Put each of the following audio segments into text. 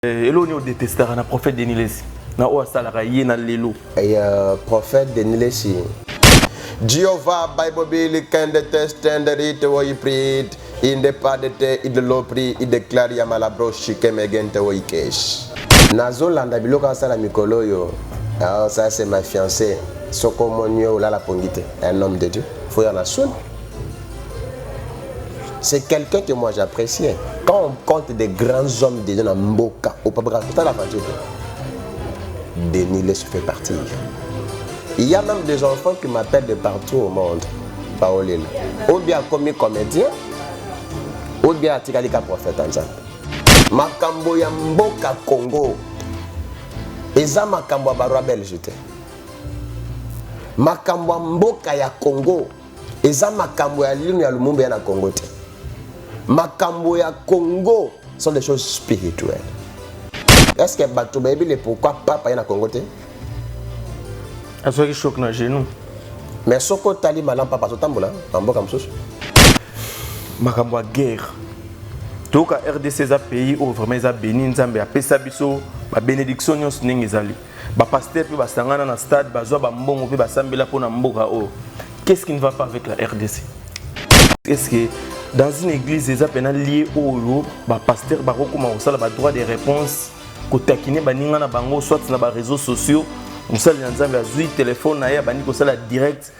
Elo ni détestera na prophète Denis Lesi. Na o salara yé na lelo. Et prophète Denis Lesi. Jehovah Bible Bill can detest and it wo yiprit in the padete in the low pri in déclare yamalabro shike megente wo ikesh. Nazo landa biloka sala mikolo yo. Alors ça c'est ma fiancée. Soko monyo la pongite. Un homme de Dieu. Faut y en avoir. C'est quelqu'un que moi j'appréciais. Quand on compte des grands hommes de Dieu dans Mboka, au Pabra, tout à la fin, Denis Lesi fait partie. Il y a même des enfants qui m'appellent de partout au monde. Paolil. Ou bien comme comédien, ou bien Tikalika prophète en Zambie. Makambo ya Mboka Congo. Eza makambo ya barwa belge. Makambo ya Mboka ya Congo. Eza makambo ya linu ya Lumumba na Congo. Makambo ya Congo sont des choses spirituelles. Est-ce que Bato Baby, pourquoi papa est na Congo? Est-ce que choc na genou? Mais Soko Tali Malam papa Sotambola, en Boka Moussous. Makambo ya guerre. Donc RDC za pays où vraiment za béni Nzambe a pesa biso ba bénédiction nyos ndenge ezali. Ba pasteur pe basangana na stade bazwa ba mbongo pe basambela pona mboka o. Qu'est-ce qui ne va pas avec la RDC? Est-ce que dans une église, les appels liés au pasteur baroko ma ba droit de réponse ko takine baninga na bango soit na ba réseaux sociaux on sala nzambe azui téléphone na ya bani ko sala direct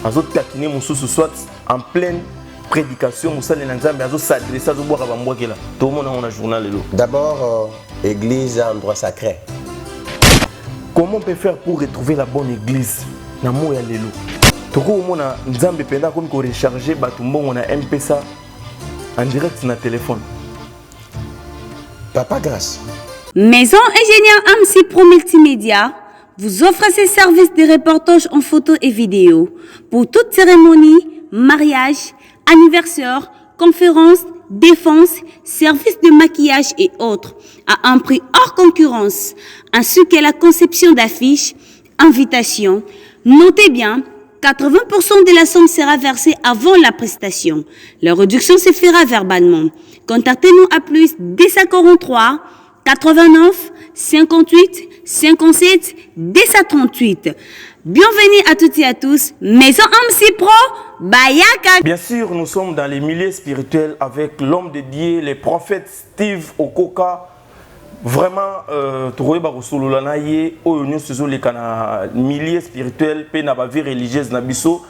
azo takine mususu soit en pleine prédication on sala nzambe azo s'adresser azo boka bambokela tout le monde on a journal lelo. D'abord église endroit sacré. Comment on peut faire pour retrouver la bonne église na moya lelo? Toko mona nzambe penda comme ko recharger batumbongo na M-Pesa en direct na téléphone. Papa Grâce. Maison Ingénieur AMSI Pro Multimédia vous offre ses services de reportage en photo et vidéo pour toute cérémonie, mariage, anniversaire, conférence, défense, services de maquillage et autres à un prix hors concurrence, ainsi que la conception d'affiches, invitations. Notez bien, 80% de la somme sera versée avant la prestation. La réduction se fera verbalement. Contactez-nous à plus 243 89 58 57 238. Bienvenue à toutes et à tous. Maison AMSI Pro, Bayaka. Bien sûr, nous sommes dans les milieux spirituels avec l'homme dédié, le prophète Steve Okoka. Vraiment, trouver barousolo na ye oyo nyoso les kana milieu spirituel pe na ba vie religieuse na biso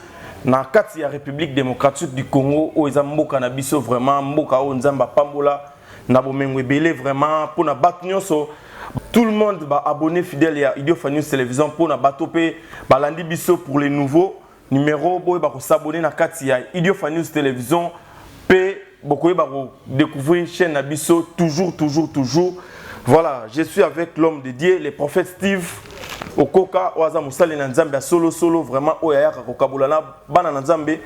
na kati ya République démocratique du Congo o eza mboka na biso vraiment mboka o nzamba pambola na bomengo ebele vraiment pour na bat nyonso tout le monde ba abonné fidèle à Idiopha News Télévision pour na bato pe balandi biso pour les nouveaux numéros boy ba ko s'abonner na kati ya Idiopha News Télévision pe bokoye ba ko découvrir chaîne na biso toujours. Voilà, je suis avec l'homme dédié, le prophète Steve Okoka, Oaza Moussali Nzambe, solo, vraiment, Oya Kokabulana, Bana Nzambe,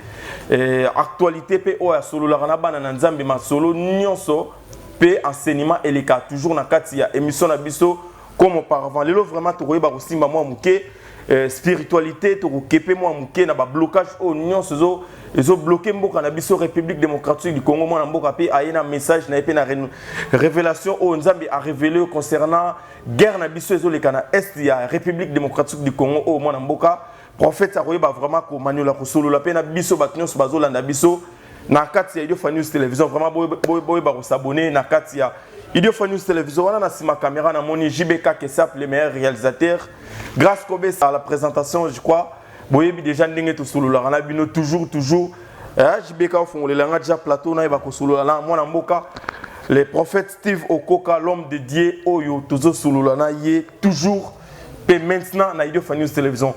actualité, P. Oya Solo, Larana, Bana Nzambe, ma solo, Nyonso, P. Enseignement, et les cas, toujours na Katia, émission Nabiso, comme auparavant. Lelo, vraiment, tu vois, aussi, maman, Mouké, spiritualité, tu vois, Kepe, moi, Mouké, na ba blocage, oh, Nyonso, ils ont bloqué Mboka na biso République démocratique du Congo moi na Mboka pe ayena message na epena révélation au Nzambe a révélé concernant guerre na biso ezo lekana est ya République démocratique du Congo au moi na Mboka prophète akoyeba vraiment ko manuela ko solo la pe na biso batnyos bazolanda biso na kati ya Idiopha News Télévision vraiment boy ba ko s'abonner na kati ya Idiopha News Télévision wana na sima caméra na moni JBK qui est le meilleur réalisateur grâce Kobe à la présentation je crois. Boyebi déjà ndenge to solo la na bino toujours JBK au fond le langa déjà plateau na ba ko solo la mwana mboka le prophète Steve Okoka l'homme dédié oyo tozo solo la na yé toujours et maintenant na Idiopha News Télévision.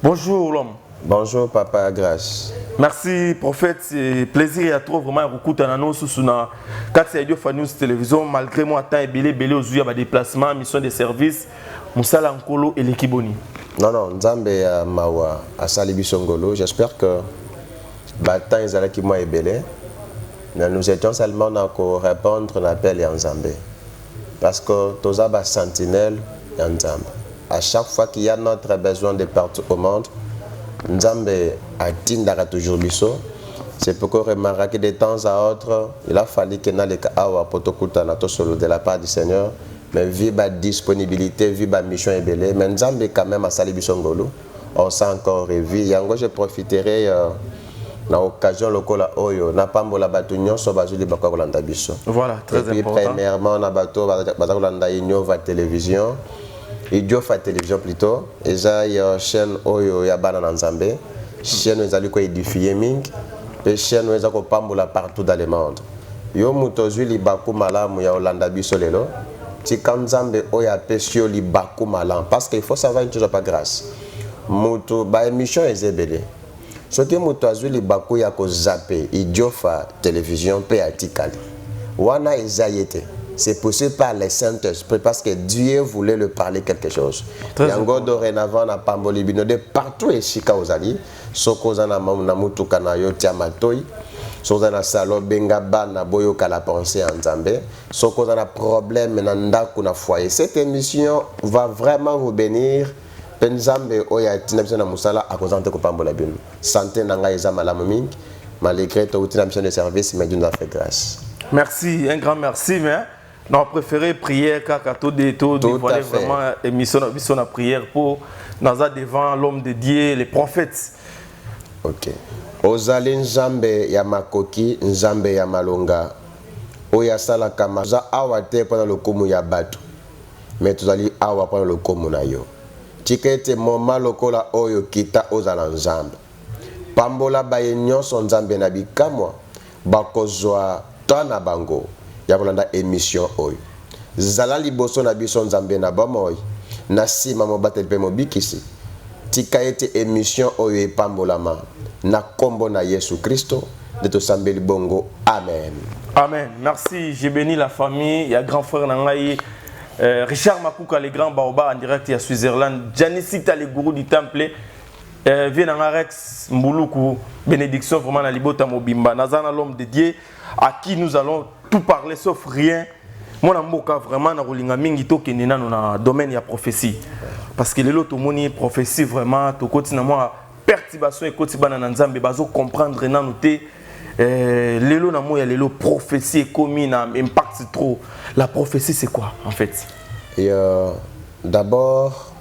Bonjour l'homme. Bonjour papa Grâce. Merci prophète, c'est plaisir à toi vraiment recoute na no susuna kati Idiopha News Télévision malgré moi temps belé ozuya ba déplacement mission de service musala nkolo et l'équiboni. Non, Nzambe mawa asali bisongolo. J'espère que batan ezala ki moi ebele. Nous étions seulement pour répondre à l'appel de Nzambe. Parce que toza ba sentinelle de Nzambe. À chaque fois qu'il y a notre besoin de partout au monde, Nzambe atindara toujours biso. C'est pourquoi remarquer que de temps à autre, il a fallu que na le awa potokuta na to solo de la part du Seigneur. mais vu la disponibilité, vu la mission ébélée, mais Nzambe quand même à Salibisongolo, on s'est encore revu. Yango, je profiterai dans l'occasion lokola oyo, na pambola batunyo so bazuli bakwa kolanda biso. Voilà, très important. Et puis premièrement, na bato bazakolanda Innova télévision, Idiofa télévision plutôt, et ça y a chaîne oyo ya bana Nzambe, chaîne ezali ko édifier ming, et chaîne ezali ko pambola partout dans le monde. Yo mutozu li baku malamu ya olanda biso lelo. Si Nzambe oya pesio li baku malam, parce qu'il faut savoir une chose pas grâce. Muto ba émission ezebele. Ce que mutozu li baku ya ko zappé, Idiofa télévision pe atikali. Wana ezayete. C'est poussé par les Saint-Esprit parce que Dieu voulait le parler quelque chose. Yango dorénavant na pamboli bino de partout et chika ozali, soko za na mutu kana yo tiamatoi. Soza na salo benga bana boyo kala pensée en Nzambe, soko za na problème na ndaku na foyer. Cette émission va vraiment vous bénir. Nzambe oya tina biso na musala akozante ko pambola bino. Santé na ngai eza malamu mingi, malgré to tina mission de service mais Dieu nous a fait grâce. Merci, un grand merci, mais non préféré prière kaka to dévoiler vraiment émission na prière pour naza devant l'homme de Dieu, les prophètes. OK. Ozali Nzambe ya makoki, Nzambe ya malonga. Oya sala kama za awate pendant le komu ya batu. Mais tozali awa pendant le komu na yo. Tikete moma lokola oyo kita ozala Nzambe. Pambola baye nyonso Nzambe na bikamwa. Bakozwa tana bango. Ya kolanda émission oyo. Zala liboso na biso Nzambe na bamoy. Na sima mobate pe mobikisi. Tika ete émission oyo epambolama. Na kombo na Yesu Christo de to sambeli bongo. Amen. Amen. Merci. J'ai béni la famille. Il y a grand frère Nangaï. Richard Makuka, les grands baobas en direct à Switzerland. Janicita, les gourous du temple. Viens en Rex Mbuluku. Bénédiction vraiment na libota mobimba. Nazana l'homme de Dieu à qui nous allons tout parler sauf rien. Mon amboka vraiment na rolinga mingi to kenena na domaine ya prophétie. Parce que les autres moni prophétie vraiment to kotina moi perturbation et kotibana na Nzambe bazo comprendre na noté lelo na mo ya lelo prophétie comme na impact trop. La prophétie c'est quoi en fait? Et d'abord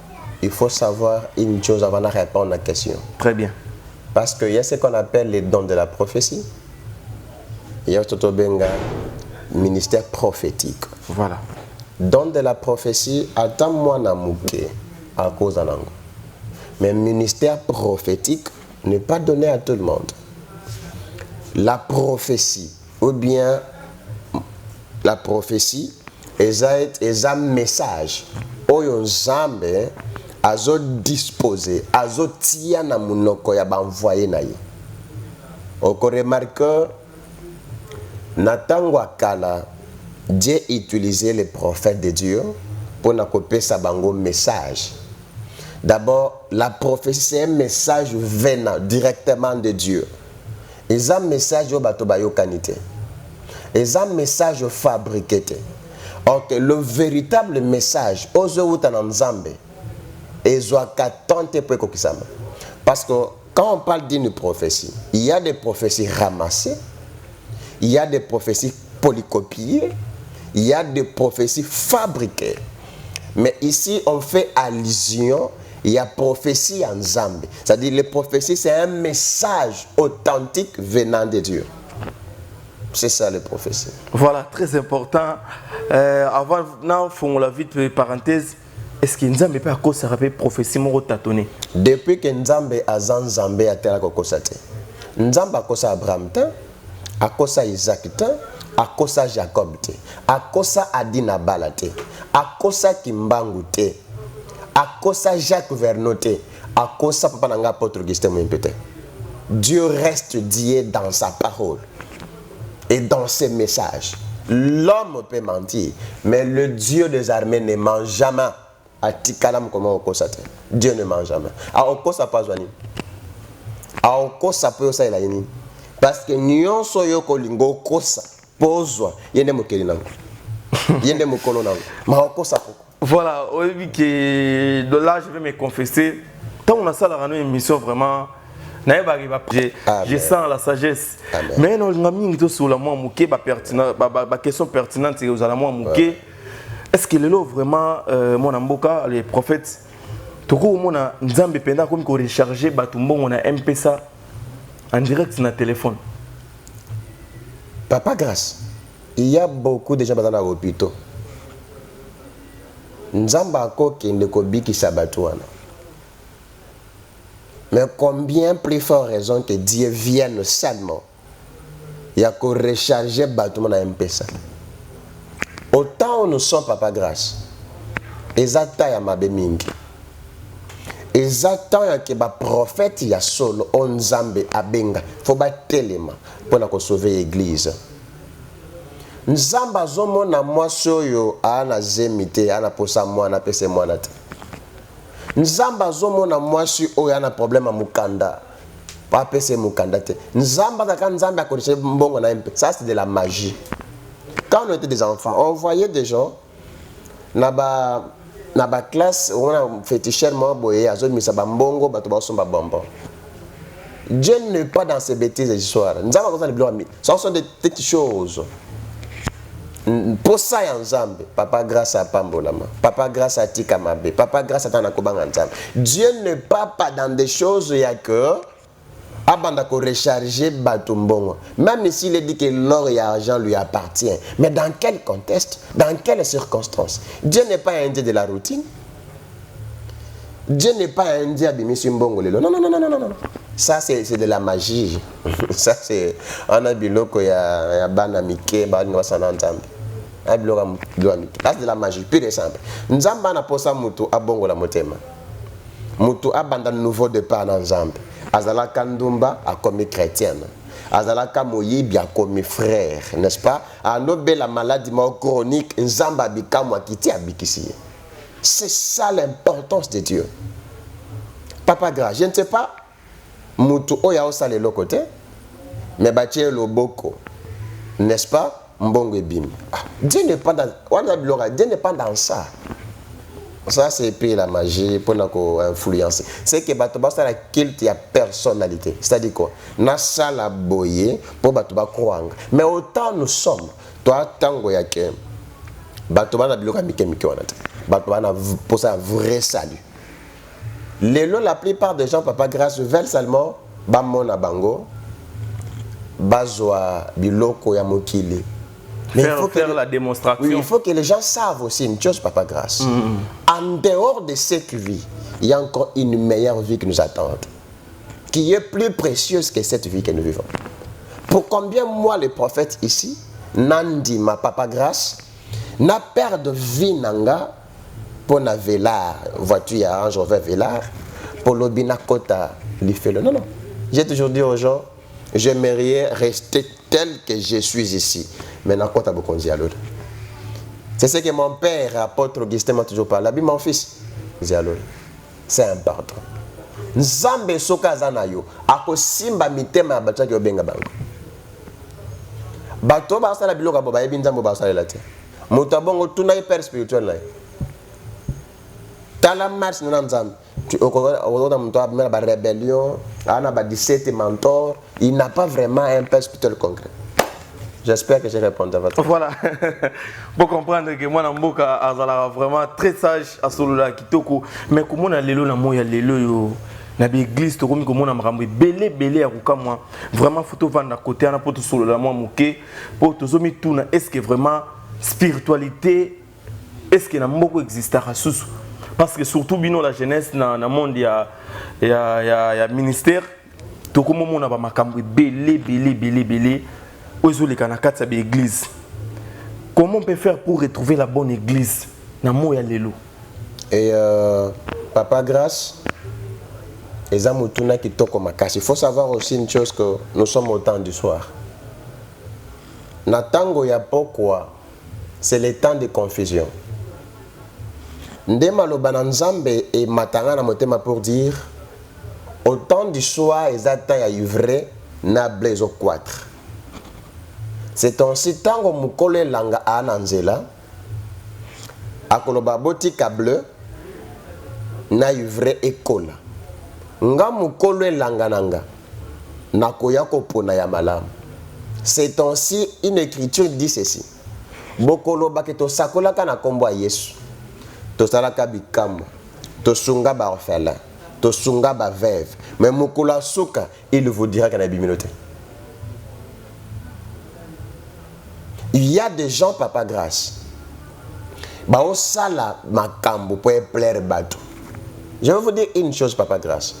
il faut savoir une chose avant de répondre à la question. Très bien. Parce qu'il y a ce qu'on appelle les dons de la prophétie. Il y a Toto Benga ministère prophétique. Voilà. Don de la prophétie, attends-moi na mouké à cause d'un angle. Mais ministère prophétique n'est pas donné à tout le monde. La prophétie, ou bien la prophétie, est un message. Oyo Nzambe azo disposé, azo tia na munoko ya banvoye na ye. Oko remarque Natango akala, Dieu utilisait les prophètes de Dieu pour n'accoper sa bango message. D'abord, la prophétie c'est un message venant directement de Dieu. Et un message au bateau bayo kanité. Et un message fabriqué. Donc le véritable message aux autres Nzambe parce que quand on parle d'une prophétie, il y a des prophéties ramassées, il y a des prophéties polycopiées, il y a des prophéties fabriquées. Mais ici, on fait allusion, il y a prophétie en Nzambe. C'est-à-dire, les prophéties, c'est un message authentique venant de Dieu. C'est ça, les prophéties. Voilà, très important. Avant, nous faisons la vite parenthèse. Est-ce que Nzambe peut encore se rappeler prophétie moro tâtonner? Depuis que Nzambe a Nzambe a terre kokosate. Nzambe a kosa Abraham te, a kosa Isaac te, a kosa Jacob te, a kosa Adina Bala te, a kosa Kimbangu te, a kosa Jacques Vernon te, a kosa Papa Nanga apôtre Augustin Mouimpete. Dieu reste Dieu dans sa parole et dans ses messages. L'homme peut mentir, mais le Dieu des armées ne ment jamais. Dieu ne ment jamais. Aokosa pas joani. Aokosa peut ça il a ini. Parce que nous soyons kolingo kosa pozwa yende mokeli nango. Yende mokolo nango. Ma aokosa poko. Voilà, oui que de là je vais me confesser. Tant on a ça la émission vraiment je sens la sagesse. Amen. Mais non, on a mis sur la question pertinente aux alamans mouké. est-ce que lelo vraiment mon amboka les prophètes toko mona nzambe penda comme ko recharger batumbo on a M-Pesa en direct sur le téléphone. Papa grâce, il y a beaucoup de gens dans les hôpitaux. Nzamba ko kende ko biki sabatuana. Mais combien plus fort raison que Dieu vienne seulement. Il y a qu'à recharger bâtiment à M-Pesa. Autant nous sommes papa grâce. Ezata ya mabemingi. Ezata que ba prophète ya solo on Nzambe abenga. Faut ba telema pour sauver l'église. Nzamba zomo na mwasoyo ana zemite ana posa mwana pese mwana te. Nzamba zomo na mwasi oyo ana problème mukanda. Pas pese mukanda te. Nzamba kaka nzambe akoresha mbongo na MP. Ça c'est de la magie. Quand on était des enfants, on voyait des gens na ba classe on a fétichèrement boyé azo misa ba mbongo bato ba somba bonbon. Dieu n'est pas dans ces bêtises et histoires. Nzamba ko ça les blomi. Ce sont des petites choses. Pour ça ya nzambe, papa grâce à Pambolama, papa grâce à Tikamabe, papa grâce à Tanakobanga nzambe. Dieu ne part pas dans des choses il y a que abanda ko recharger batumbongo. Même s'il dit que l'or et l'argent lui appartient, mais dans quel contexte, dans quelles circonstances? Dieu n'est pas un Dieu de la routine. Dieu n'est pas un Dieu de Misimbongo. Non, non, non, non, non, non. Ça, c'est de la magie. Ça, c'est un abiloko ya banamike, banwasananzambe. Ah, c'est de la magie, pure et simple. Nzamba na posa mutu abongo la motema. Mutu abanda nouveau départ dans Nzambe. Azala Kandumba a commis chrétienne. Azala Kamoyibi a commis frère, n'est-ce pas? Anobe la maladie chronique, Nzamba bikamwa kiti abikisi. C'est ça l'importance de Dieu. Papa grâce, je ne sais pas. Mutu oya osale lokote, mais batie loboko, n'est-ce pas? Mbongo bim. Dieu n'est pas dans Dieu n'est pas dans ça. Ça c'est puis la magie pour nous influencer. C'est que batoba ça la culte ya personnalité. C'est-à-dire quoi? Na sala boye pour batoba croire. Mais autant nous sommes, toi tango ya ke batoba na biloka mikemike wana. Batoba na pour ça vrai salut. La plupart des gens papa grâce veulent seulement bamona bango bazwa biloko ya mokili. Mais il faut faire la démonstration. Oui, il faut que les gens savent aussi une chose, papa grâce. En dehors de cette vie, il y a encore une meilleure vie qui nous attend, qui est plus précieuse que cette vie que nous vivons. Pour combien moi, le prophète ici, Nandi, ma papa grâce, n'a peur de vie nanga pour na velar, voiture ya Range Rover velar, pour l'obina kota l'ifelo. Non, non. J'ai toujours dit aux gens, j'aimerais rester tel que je suis ici. Maintenant, quand tu as beaucoup de l'autre. C'est ce que mon père, apôtre Augustin, m'a toujours parlé. Mon fils, c'est important. Nzambe soka zanayo, ako simba mitema bacha ki obenga bango. Bato ba sala biloka boba yebi nzambe ba sala lati. Mutabongo tuna hyper spirituel là. Tala marche na nzambe. Tu okoda mto abmela ba rébellion, ana ba 17 mentor, il n'a pas vraiment un père spirituel concret. J'espère que j'ai répondu à votre question. Voilà. Pour comprendre que moi, Namboka Azala vraiment très sage à Solola Kitoko. Mais comment on a l'élo na moya l'élo na l'église to comme comment on a ramé belé à moi. Vraiment photo vendre à côté na poto Solola moi moké pour to zomi tout na est-ce que vraiment spiritualité est-ce que Namboko existera sous parce que surtout bino la jeunesse na monde ya ministère to comment on a ba makambo belé comment on peut faire pour retrouver la bonne église? Et papa grâce, il faut savoir aussi une chose que nous sommes au temps du soir. Natango ya pourquoi c'est le temps de confusion. Ndema lo bananzambe et matanga na motema pour dire au temps du soir ils attendent à ivrer na blaze au 4. C'est ainsi tango mukole langa ananzela akoloba botika bleu na ivre ekola nga mukole langa nanga nakoya kopona ya malamu. C'est ainsi une écriture dit ceci: bokolo baketo sakola kana kombo Yesu to salaka bikambo to sunga ba orphelin to sunga ba veuve mais mukula suka il vous dira qu'il y a une minute. Il y a des gens papa grâce ba o sala makambo pour plaire bateau. Je vais vous dire une chose papa grâce.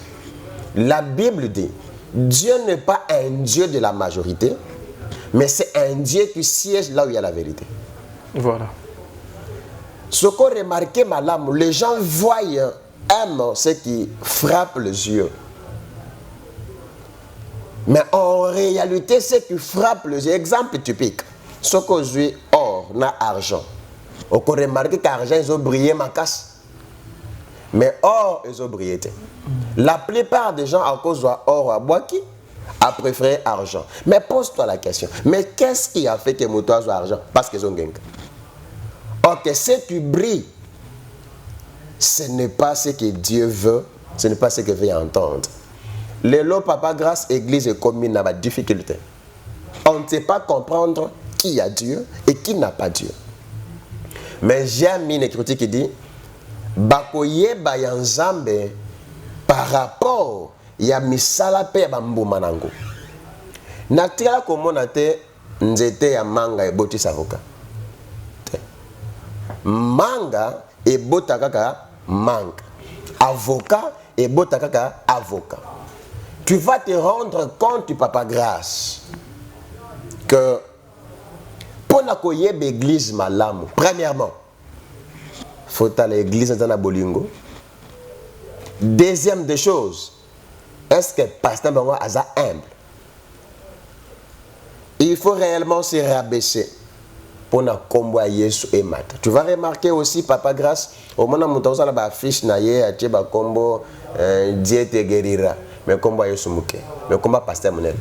La Bible dit Dieu n'est pas un Dieu de la majorité, mais c'est un Dieu qui siège là où il y a la vérité. Voilà. Ce qu'on remarquait, madame, les gens voient, aiment ce qui frappe les yeux. Mais en réalité, ce qui frappe les yeux, exemple typique, ce qu'on joue or, na argent. On peut remarquer qu'argent, ils ont brillé ma casse. Mais or, ils ont brillé. La plupart des gens, à cause de or à bois qui a préféré argent. Mais pose-toi la question. Mais qu'est-ce qui a fait que mon toit soit argent? Parce qu'ils ont gagné. Ok, ce qui brille, ce n'est pas ce que Dieu veut, ce n'est pas ce que veut entendre. Les lots, papa, grâce, église et commune n'a pas de difficulté. On ne sait pas comprendre qui a Dieu et qui n'a pas Dieu. Mais j'ai mis une écriture qui dit Bakoye bayanzambe par rapport ya misala pe ya mbuma nango. Natia komona te nzete ya manga eboti savoka. Manga ebota kaka manga. Avocat ebota kaka avocat. Tu vas te rendre compte, papa grâce, que pour la koyebe église malamu, premièrement, faut aller à l'église dans la bolingo. Deuxième des choses, est-ce que pasteur Bango a humble? Il faut réellement se rabaisser pour na combo à Yesu et Mat. Tu vas remarquer aussi, papa grâce, au moment où on a la fiche naie, à Tcheba combo Dieu te guérira, mais combo à Yesu Mouké, mais combo pasteur Monel.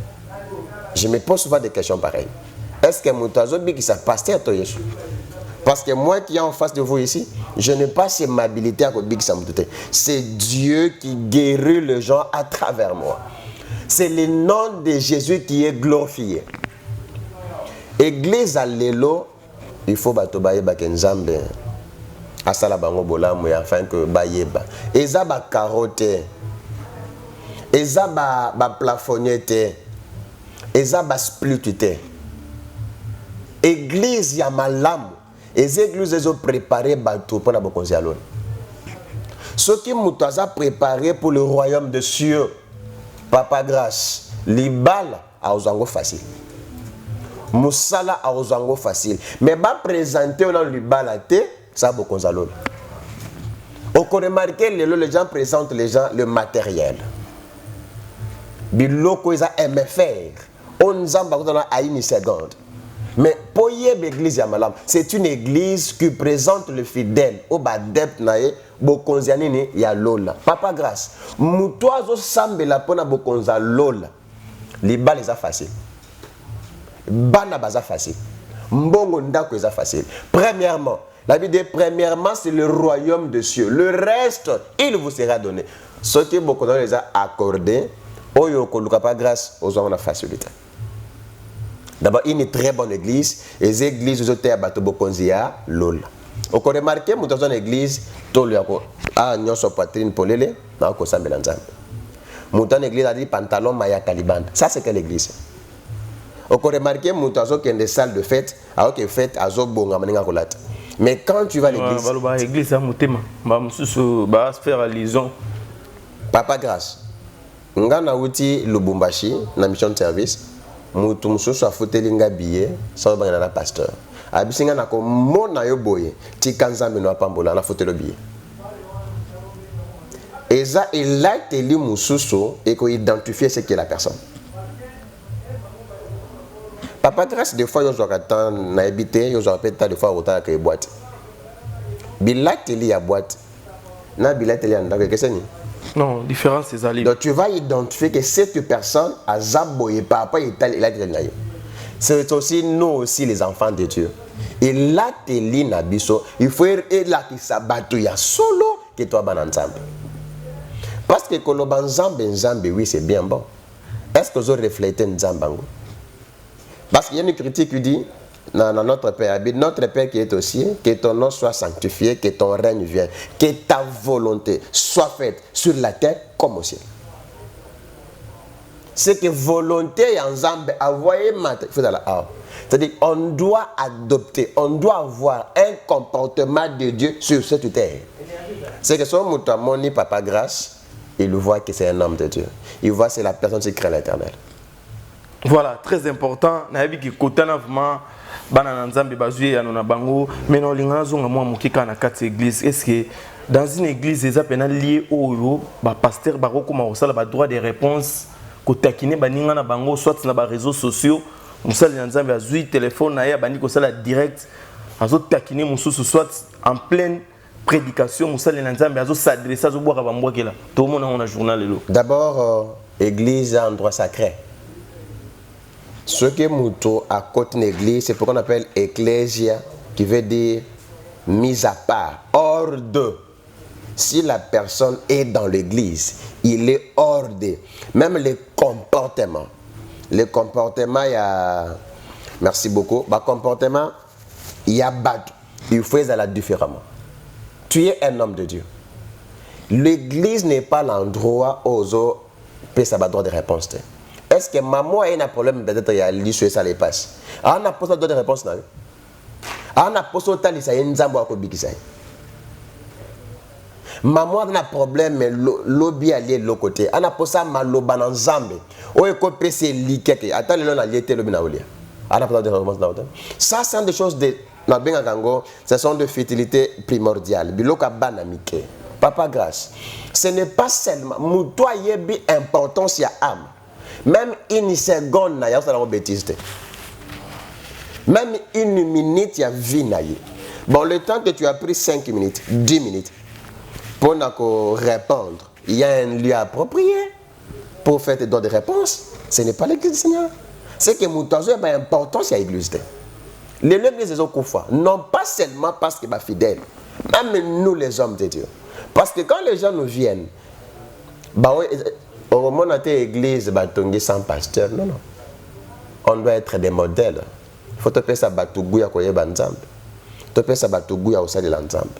Je me pose souvent des questions pareilles. Est-ce que Moutazo bi qui ça pasteur toi Yesu? Parce que moi qui est en face de vous ici, je n'ai pas cette amabilité à Big Samouté. C'est Dieu qui guérit les gens à travers moi. C'est le nom de Jésus qui est glorifié. Église à l'élo, il faut batobaye bakenzambe. Asala bango bolamu afin que bayeba. Eza ba carotte. Eza ba plafonnette. Eza ba splitute. Église ya malamu. Les églises ont préparé bateau pour la bokonzialon. Ce qui nous a préparé pour le royaume de cieux, papa grâce, libala a ozango facile. Moussala a ozango facile. Mais ba présenter dans libala te, ça bokonzialon. On peut remarquer les gens présentent les gens le matériel. Biloko ils aiment faire. On nous a à une seconde. Mais pour l'église Yamalam, c'est une église qui présente le fidèle au badep nae bokonzianini ya lola. Papa grâce, mutoazo sambe la pona bokonza lola. Liba les a facile. Bana baza facile. Mbongo ndako les a facile. Premièrement, la Bible dit premièrement c'est le royaume de cieux. Le reste, il vous sera donné. Ce que bokonza les a accordé, oyo koluka pas grâce aux hommes la facilité. D'abord, une très bonne église. Les églises ont été à Batobokonzia, Lola. On peut remarquer que dans une église, tout le monde a une poitrine pour l'élé, mais on peut mélanger. Dans une église, a dit pantalon, maya, caliban. Ça, c'est quelle église? On peut remarquer que dans des salles de fête, alors que fête, à Zobonga, mais quand tu vas à l'église. L'église, c'est faire liaison. Papa grâce. Ngana outi Lubumbashi, na mission de service. Mutu mususu afutelinga billet sans banga na pasteur abisinga na ko mona yo boye ti kanzambe no apambola na futelo billet eza il a teli mususu et ko identifier ce qu'est la personne. Papa grâce des fois yo zo katan na habité yo zo peut-être des fois autant que boîte bilateli ya boîte na bilateli anda que c'est ni. Non, différence c'est ça. Donc tu vas identifier que cette personne a zaboye papa il a dit. C'est aussi nous aussi les enfants de Dieu. Et là teli na biso, il faut là qui s'abattu ya solo que toi ban ensemble. Parce que koloban nzambe oui c'est bien bon. Est-ce que vous reflétez nzambango? Parce qu'il y a une critique qui dit Non, notre Père habite. Notre Père qui est au ciel, que ton nom soit sanctifié, que ton règne vienne, que ta volonté soit faite sur la terre comme au ciel. C'est que volonté en Zambie, envoyez matin. C'est-à-dire on doit adopter, on doit avoir un comportement de Dieu sur cette terre. C'est que son mouton, mon papa grâce, il voit que c'est un homme de Dieu. Il voit que c'est la personne qui crée l'Éternel. Voilà, très important. Nabi ki kotana vraiment bana nzambe bazui ya nona bango mais non linga zonga moi mukika na kati église. Est-ce que dans une église eza pena lié oyo ba pasteur ba kokoma osala ba droit de réponse ko takine baninga na bango soit na ba réseaux sociaux musali nzambe azui téléphone na ya bani ko sala direct azo takine mususu soit en pleine prédication musali nzambe azo s'adresser azo boka ba mbokela to mona on a journal lelo. D'abord église est un endroit sacré. Ce que Mouto à côté de l'église, c'est ce qu'on appelle ecclésia, qui veut dire mise à part, hors de. Si la personne est dans l'église, il est hors de. Même les comportements. Les comportements, il y a. Merci beaucoup. Le comportement, il y a battu. Il faut aller différemment. Tu es un homme de Dieu. L'église n'est pas l'endroit où les autres peuvent avoir droit de réponse. Est-ce que maman a un problème peut-être il y a l'issue ça les passe. On a posé d'autres réponses là. On a posé autant ça y nzambo akobikisa. Maman a un problème mais lobby allié de l'autre côté. On a posé maloba na nzambe. O ekopé c'est likete. Attends le na lié lobby na olia. On a posé d'autres réponses là. Ça c'est des choses de na benga kango, ce sont de futilité primordiale. Biloka banamike. Papa grâce. Ce n'est pas seulement moutoa yebi importance ya âme. Même une seconde, il y a une bêtise. Même une minute, il y a vie. Bon, le temps que tu as pris 5 minutes, 10 minutes, pour répondre, il y a un lieu approprié pour faire tes droits de réponse. Ce n'est pas l'église du Seigneur. C'est que Moutazo a une importance à l'église. L'église des autres non pas seulement parce qu'il est fidèle, même nous les hommes de Dieu. Parce que quand les gens nous viennent, bah oui, au moment où l'église est sans pasteur, non. On doit être des modèles. Il faut te faire ça batugouya koye banzambe. Te faire ça batugouya au sein de l'ensemble.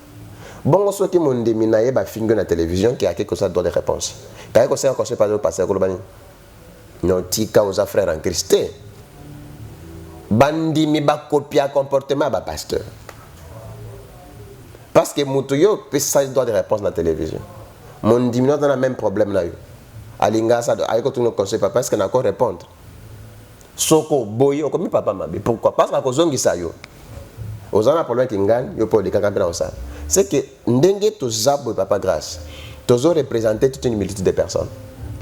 Bon, ceux qui m'ont déminaye ba fingo na télévision qui a quelque chose de réponse. Quand on s'est encore pas de pasteur kolobani. Non tika aux frères en Christ. Bandi mi ba copier comportement ba pasteur. Parce que mutuyo peut ça droit de réponse na télévision. Mon diminuant dans le même problème là. Alinga ça aiko tout nos conseils papa est-ce qu'on a encore répondre soko boyo comme papa mabe pourquoi parce que kozongi ça yo ozana problème kingani yo pour dikaka mpena osala c'est que ndenge to zabo papa grâce tozo représenter toute une multitude de personnes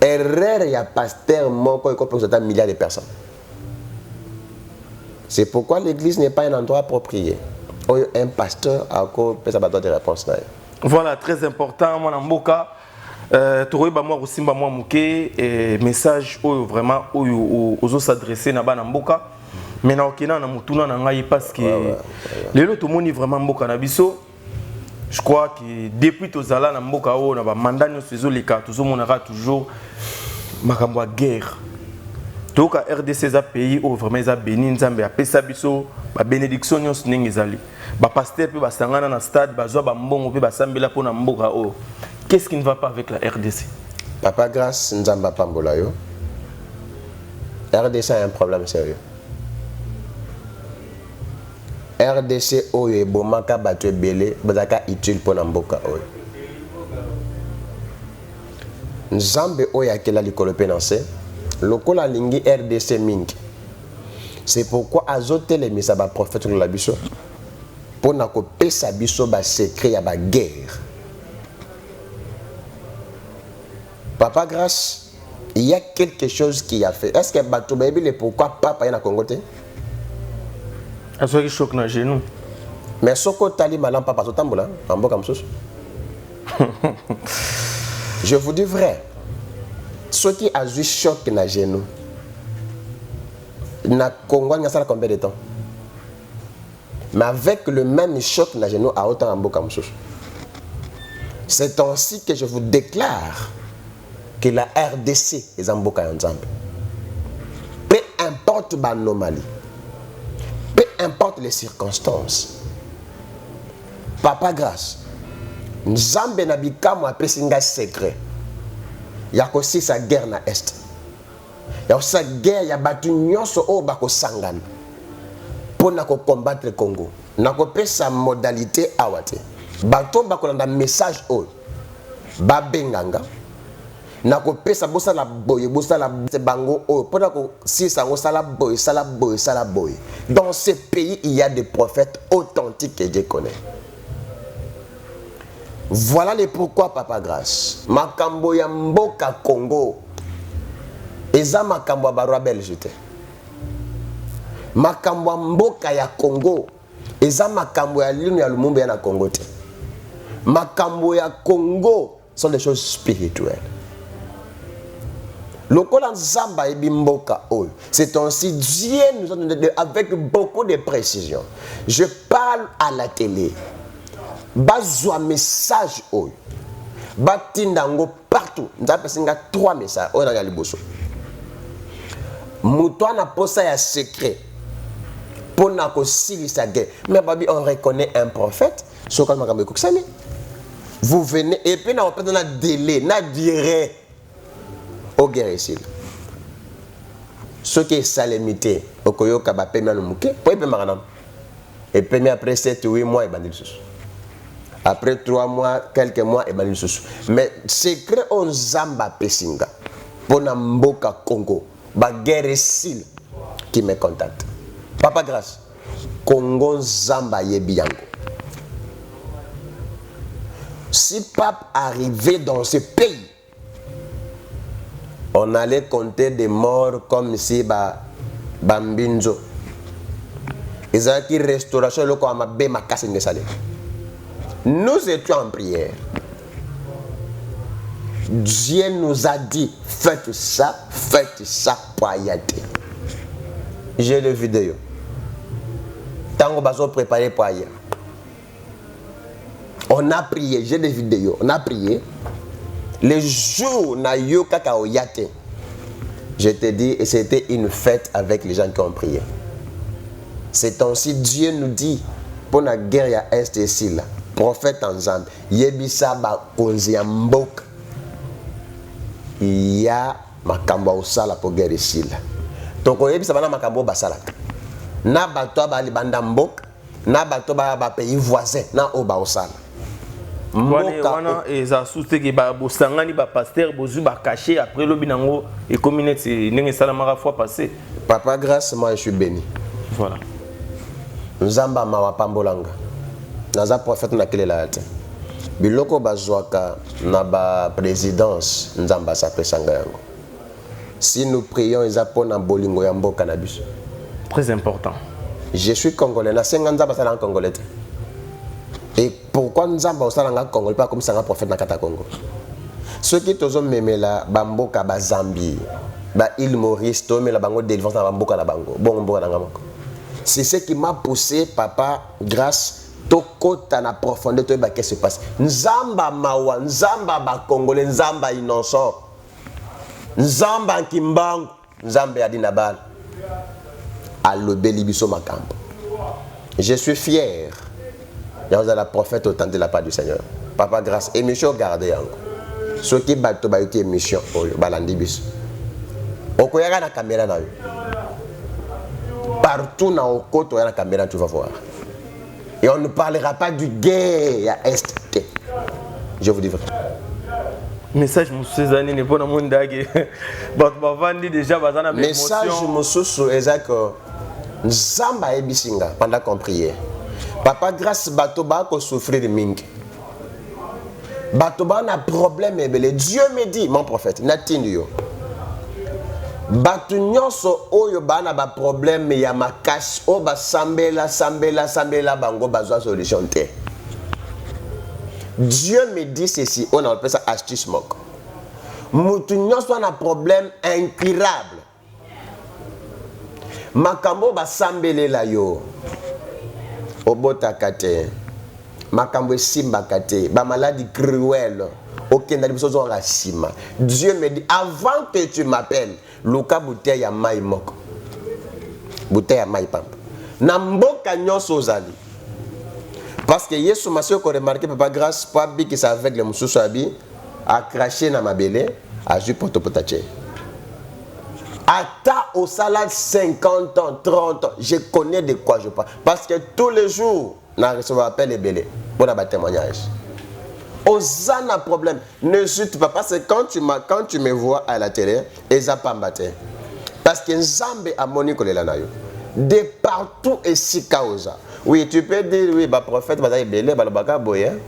erreur ya pasteur moko ko représenter un milliard de personnes c'est pourquoi l'église n'est pas un endroit approprié un pasteur a ko pesa ba droit de réponse là. Voilà très important mon amboka. Toroy ba moi aussi ba moi muke message oyo vraiment oyo ozo s'adresser na bana mboka mais na okina na mutuna na ngai parce que lelo to moni vraiment mboka na biso je crois que depuis tozala na mboka oyo na ba mandat nyonso ezoleka tozo monaka toujours makambo ya guerre toka RDC za pays oyo vraiment eza béni nzambe apesa biso ba bénédiction nyonso ndenge ezali ba pasteur pe basangana na stade bazwa ba mbongo pe basambela pona mboka oyo. Qu'est-ce qui ne va pas avec la RDC? Papa grâce Nzamba Pambolayo. RDC a un problème sérieux. RDC oyo bomaka batwe belé bazaka utile pour namboka oyo. Nzambe oyo akela likolo penanse lokola lingi RDC mingi. C'est pourquoi azote les misa ba prophète la biso pour na ko pesa biso ba secret ya ba guerre. Papa grâce, il y a quelque chose qui a fait. Est-ce que Bato Baby le pourquoi papa est na Congote? Est-ce que choc na genou? Mais Soko Tali Malam papa Sotambola, en boka msous. Je vous dis vrai. Ce qui a eu choc na genou. Na Congo n'a ça combien de temps? Mais avec le même choc na genou à autant en boka msous. C'est ainsi que je vous déclare que la RDC est en Boka Nzambe. Peu importe l'anomalie, peu importe les circonstances. Papa grâce. Nzambe na bikamu apesi nga secret. Ya kosi sa guerre na est. Ya sa guerre ya batu nyonso o bako sangana. Pour na ko combattre Congo. Na ko pesa modalité awate. Bato bako landa message o. Ba benganga. Na ko pesa bosa la boye bosa la bango o. Pour na ko si sango sala boye sala boye sala boye. Dans ce pays il y a des prophètes authentiques que Dieu connaît. Voilà les pourquoi, Papa Grâce. Makambo ya mboka Congo. Eza makambo ya barwa belge te. Makambo ya mboka ya Congo. Eza makambo ya linu ya lumumba ya na Congo te. Makambo ya Congo sont des choses spirituelles. Lokola nzamba ebi mboka oyo. C'est ainsi Dieu nous a donné avec beaucoup de précision. Je parle à la télé. Bazwa message oyo batindango partout nzapa singa 3 messages oyo na liboso muto na posa ya secret pona ko silisa guerre mais babi on reconnaît un prophète soka makambo kokisami vous venez et puis na opeta na délai na durée au guerre ici ce qui est salemité okoyoka ba pemia no muke po epe makana et puis après 7-8 mois et bandit sous. Après 3 mois, quelques mois, et ben mais secret on zamba pesinga pour mboka Congo, ba guerre sil qui me contacte. Papa grâce, Congo zamba yebiyango. Si pape arrivait dans ce pays, on allait compter des morts comme si bambinzo. Ils ont qui restauration le quoi ma be ma casse ne salé. Nous étions en prière. Dieu nous a dit, faites ça pour Ayaté. J'ai le vidéo. Tant qu'on va préparer pour Ayaté. On a prié, j'ai des vidéos, on a prié. Les jours na yo kaka Ayaté. Je te dis, et c'était une fête avec les gens qui ont prié. C'est ainsi Dieu nous dit, pour la guerre ya est ici là. Prophète ensemble, yebisa ba konzi ya mboka. Il y a makambo osala pour guerre ici là. Donc yebisa bana makambo basala. Na bato ba libanda mboka, na bato ba pays voisin, na oba osala. Mboka wana eza soute ke ba bosangani ba pasteur bozu ba caché après lobi nango et communauté ndenge sala mara fois passé. Papa grâce moi je suis béni. Voilà. Nzamba mawa pambolanga. Naza prophète na kele la te. Biloko bazwaka na ba présidence nzamba sa pesanga yango. Si nous prions eza pona bolingo ya mboka na biso. Très important. Je suis congolais na senga nzamba sala en congolais. Et pourquoi nzamba osala nga congolais pas comme ça un prophète na kata Congo. Ceux qui tozo memela ba mboka ba Zambie, ba île Maurice to mela bango délivrance na ba mboka na bango. Bon mboka na ngamoko. C'est ce qui m'a poussé papa grâce tokota na profondeur to ba qu'est-ce qui se passe. Nzamba mawa, nzamba ba congolais, nzamba innocent. Nzamba kimbangu, nzamba adina bal. Alobeli biso makambo. Je suis fier. Vous avez la prophète autant de la part du Seigneur. Papa grâce émission gardez encore. Ce qui bato ba yoki émission oyo balandi biso. Okoyaka na caméra na yo. Partout na okoto ya na caméra tu vas voir. Et on ne parlera pas du guerre à Est. Je vous dis vrai. Message monsieur Zani n'est pas dans mon dag. Bah vandi déjà bazana message monsieur exact Nzamba et bisinga pendant qu'on priait. Papa grâce batoba ko souffrir de mingi. Batoba na problème ebele. Dieu me dit mon prophète natindi yo. Batu nyonso oyo bana ba problème ya makasi o ba sambela bango bazwa solution te. Dieu me dit ceci, on appelle ça astuce moko. Mutu nyonso na problème incurable. Makambo ba sambelela yo. Obota kate. Makambo simba kate, ba maladie cruelle. Aucun d'alimentation la sima. Dieu me dit avant que tu m'appelles, Luka bouteille ya mai moko. Bouteille ya mai pampa. na mboka nyonso ozali. Parce que Yesu Masio ko remarqué papa grâce pas bi qui ça avec les mususu abi a craché na mabele a ju potopotache. Ata au salade 50 ans, 30 ans, je connais de quoi je parle. Parce que tous les jours, na recevoir appel et belé pour la témoignage. Osana problème, ne chute pas parce que quand tu me vois à la télé, ils a pas mbatté. Parce que Nzambe a moni kolelanayo. De partout et si causa. Oui, tu peux dire oui, bah prophète va belé, balobaka boye,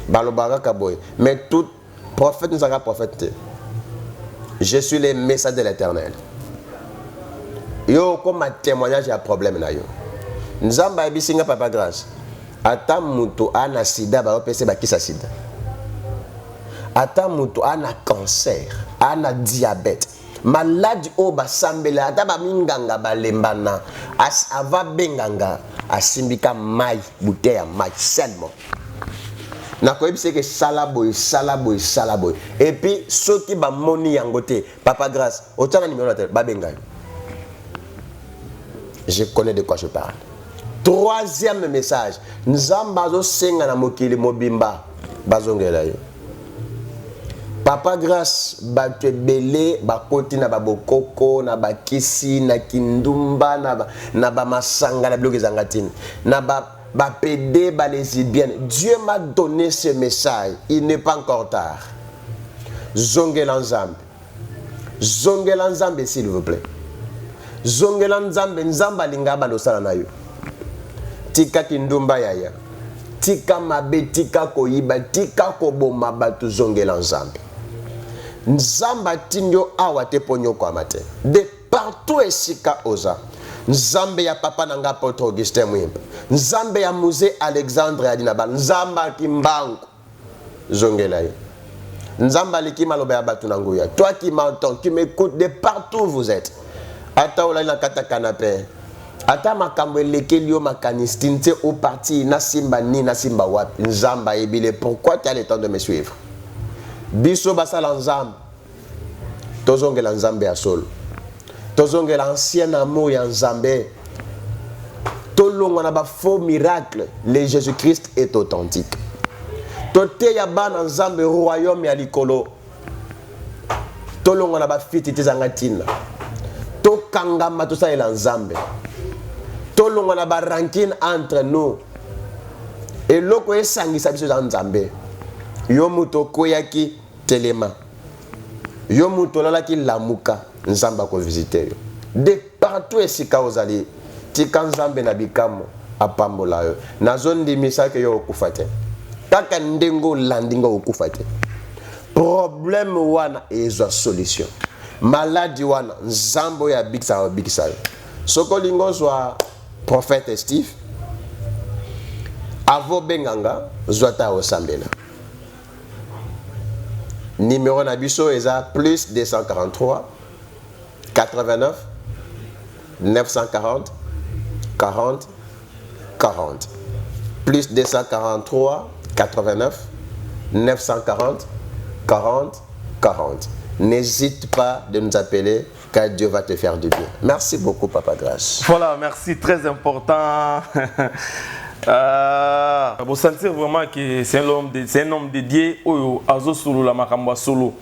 balobaka boye. Mais tout prophète nous a prophète. Je suis le message de l'Éternel. Yo comme témoignage a problème na yo. Nzamba bisinga papa grâce. Ata mutu ana sida ba opese ba kisa sida. Ata mutu ana cancer, ana diabète. Maladie o ba sambela ata ba minganga ba lembana as ava benganga asimbika mai bouteille ya mai seulement. Nakoyebise que salaboy. Et puis ceux qui ba moni yangote papa grâce autant numéro de ba bengayo. Je connais de quoi je parle. Troisième message, Nzambazo senga na mokili mobimba bazongela yo. Papa grâce batwe belé bakoti na babokoko na bakisi na kindumba na ba masanga na bloke zangatine na ba pédé ba lesbiennes. Dieu m'a donné ce message, il n'est pas encore tard. Zongela Nzambe s'il vous plaît. Zongela Nzambe Nzamba linga ba losala na yo. Tika kindumba yaya. Tika mabe, tika koyiba, tika koboma batu zongela Nzambe. Nzamba tinyo awa te ponyo kwa mate. De partout esika oza. Nzambe ya papa nanga apôtre Augustin Mwimba. Nzambe ya musée Alexandre Adinaba. Nzamba kimbangu. Zongela yo. Nzamba liki maloba ya batu nanguya. Toi qui m'entends, qui m'écoutes de partout où vous êtes. Ata ola na kata canapé. Ata makambo lekeli yo makanistine te au parti na simba ni na simba wapi. Nzamba ebile pourquoi tu as le temps de me suivre? Biso basala Nzamba. Tozongela Nzambe ya solo. Tozongela ancien amour ya Nzambe. Tolongo na ba faux miracle, le Jésus-Christ est authentique. Tote ya bana Nzambe royaume ya likolo. Tolongo na ba fiti zangatina. Tokangama to sa ela Nzambe. Tolongo na ba ranking entre nous. Et loko esangisa biso za Nzambe. Yo muto koyaki telema. Yo muto lalaki lamuka Nzamba ko visiter yo. De partout esika ozali tika Nzambe na bikamo apambola yo. Na zone de misake yo okufate. Kaka ndengo landingo okufate. Problème wana ezwa solution. Maladie wana Nzambo ya bikisa. Soko lingo zwa prophète Steve. Avo benganga zwata osambela. Numéro nabiso eza plus 243 89 940 40 40 plus 243 89 940 40 40. N'hésite pas de nous appeler car Dieu va te faire du bien. Merci beaucoup Papa Grâce. Voilà, merci, très important. Vous sentir vraiment que c'est un homme dédié au Azo Solo la Makamba Solo.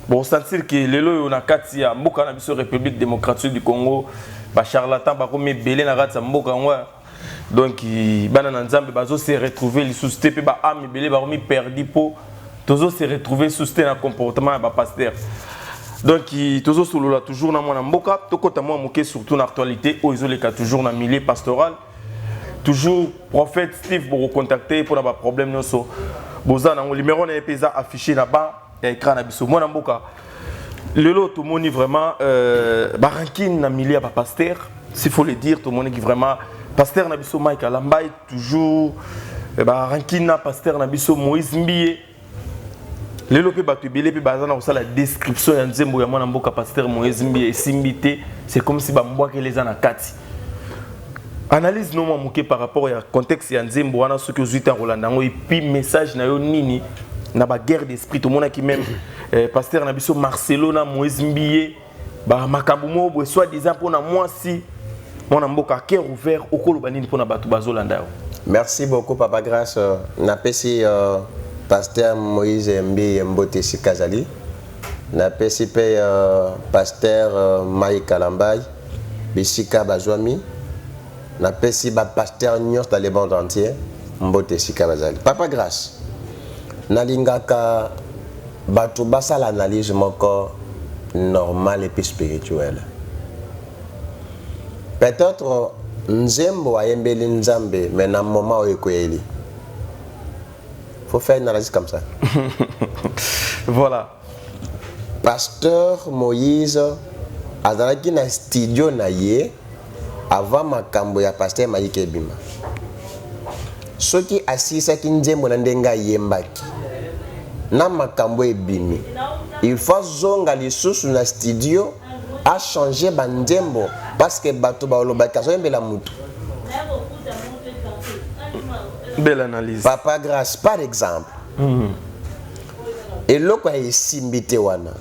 Vous sentir que les lois na kati ya mboka na biso République démocratique du Congo ba charlatan ba ko me belé na kati mboka ngwa. Donc bana na Nzambe bazo se retrouver les sous-té pe ba am belé ba ko mi perdi po tozo se retrouver sous-té na comportement ba pasteur. Donc tozo solo la toujours na mwana mboka to kota moi moké surtout na actualité o isolé ka toujours na milieu pastoral. Toujours prophète Steve pour contacter pour avoir problème noso. Bozana on numéro na epeza affiché là-bas et écran na biso mwana mboka. Lelo tout moni vraiment barankin na milieu ba pasteur, s'il faut le dire tout moni qui vraiment pasteur na biso Mike Alambay toujours barankin na pasteur na biso Moïse Mbiye. Lelo pe batu belé pe bazana ko la description ya nzembo ya mwana mboka pasteur Moïse Mbiye simbité, c'est comme si ba mbwake les ana kati. Analyse non moi par rapport au contexte ya nzembo wana ce que zuita Rolandango et puis message na yo nini na ba guerre d'esprit tout monde qui même pasteur na biso Marcelo na Moïse Mbiye ba makambo mo bo soit disant pour na moi si Mon amboka cœur ouvert au Kolobanini pour Nabatou Bazolanda. Merci beaucoup, Papa Grâce. Napesi pasteur Moïse Mbi Mbote Sikazali. Napesi pe pasteur Maï Kalambay, Bisika Bazwami. Napesi ba pasteur Nyos dans le monde entier, Mbote Sikazali. Papa Grâce. Nalingaka batu basa l'analyse moko normal et puis spirituel. Peut-être nzembo ayembeli nzambe mais na moment où ekoyeli. Faut faire une analyse comme ça. Voilà. Pasteur Moïse azalaki na studio na ye avant makambo ya pasteur Maïke Bima. Soki asisaki nzembo na ndenga yembaki na makambo ebimi. Il faut zonga lisusu na studio a changer bandembo parce que bato ba olobaka zoyembela mutu. Belle analyse. Papa Grâce par exemple. Et loko ya simbité wana.